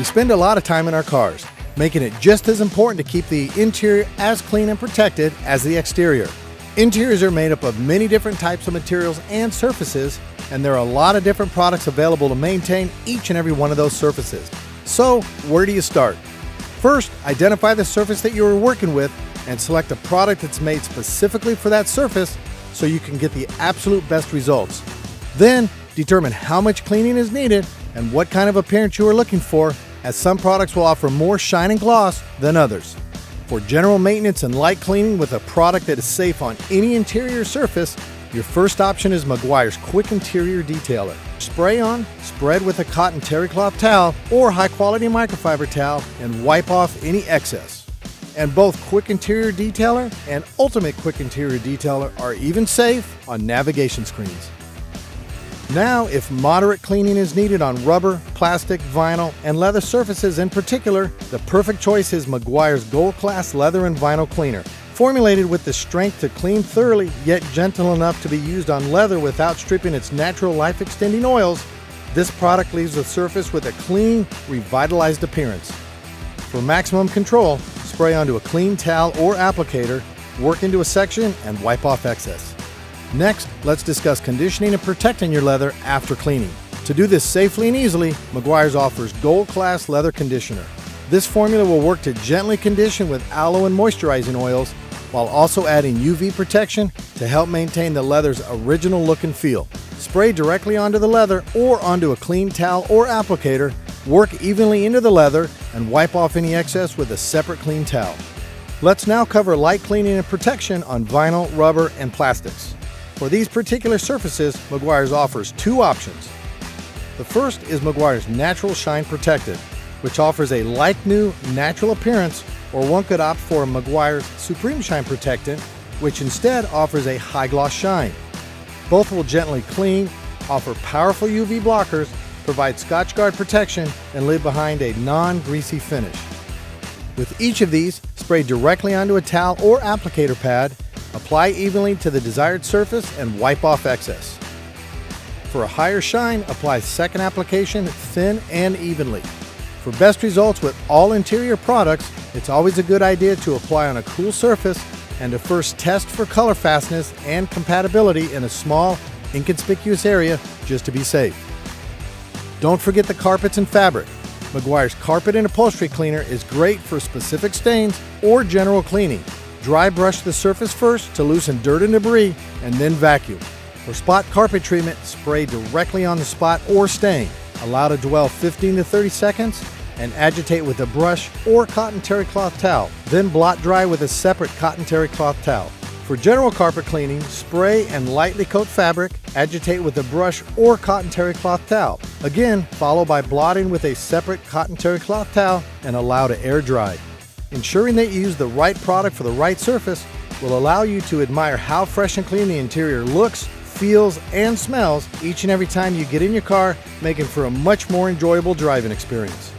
We spend a lot of time in our cars, making it just as important to keep the interior as clean and protected as the exterior. Interiors are made up of many different types of materials and surfaces, and there are a lot of different products available to maintain each and every one of those surfaces. So, where do you start? First, identify the surface that you are working with and select a product that's made specifically for that surface so you can get the absolute best results. Then, determine how much cleaning is needed and what kind of appearance you are looking for, as some products will offer more shine and gloss than others. For general maintenance and light cleaning with a product that is safe on any interior surface, your first option is Meguiar's Quick Interior Detailer. Spray on, spread with a cotton terry cloth towel or high-quality microfiber towel, and wipe off any excess. And both Quick Interior Detailer and Ultimate Quick Interior Detailer are even safe on navigation screens. Now, if moderate cleaning is needed on rubber, plastic, vinyl, and leather surfaces in particular, the perfect choice is Meguiar's Gold Class Leather and Vinyl Cleaner. Formulated with the strength to clean thoroughly, yet gentle enough to be used on leather without stripping its natural life-extending oils, this product leaves the surface with a clean, revitalized appearance. For maximum control, spray onto a clean towel or applicator, work into a section, and wipe off excess. Next, let's discuss conditioning and protecting your leather after cleaning. To do this safely and easily, Meguiar's offers Gold Class Leather Conditioner. This formula will work to gently condition with aloe and moisturizing oils, while also adding UV protection to help maintain the leather's original look and feel. Spray directly onto the leather or onto a clean towel or applicator, work evenly into the leather, and wipe off any excess with a separate clean towel. Let's now cover light cleaning and protection on vinyl, rubber, and plastics. For these particular surfaces, Meguiar's offers two options. The first is Meguiar's Natural Shine Protected, which offers a like-new natural appearance, or one could opt for Meguiar's Supreme Shine Protectant, which instead offers a high-gloss shine. Both will gently clean, offer powerful UV blockers, provide Scotch Guard protection, and leave behind a non-greasy finish. With each of these, spray directly onto a towel or applicator pad, apply evenly to the desired surface, and wipe off excess. For a higher shine, apply second application thin and evenly. For best results with all interior products, it's always a good idea to apply on a cool surface and to first test for color fastness and compatibility in a small, inconspicuous area just to be safe. Don't forget the carpets and fabric. Meguiar's Carpet and Upholstery Cleaner is great for specific stains or general cleaning. Dry brush the surface first to loosen dirt and debris, and then vacuum. For spot carpet treatment, spray directly on the spot or stain. Allow to dwell 15 to 30 seconds, and agitate with a brush or cotton terry cloth towel. Then blot dry with a separate cotton terry cloth towel. For general carpet cleaning, spray and lightly coat fabric, agitate with a brush or cotton terry cloth towel. Again, follow by blotting with a separate cotton terry cloth towel and allow to air dry. Ensuring that you use the right product for the right surface will allow you to admire how fresh and clean the interior looks, feels, and smells each and every time you get in your car, making for a much more enjoyable driving experience.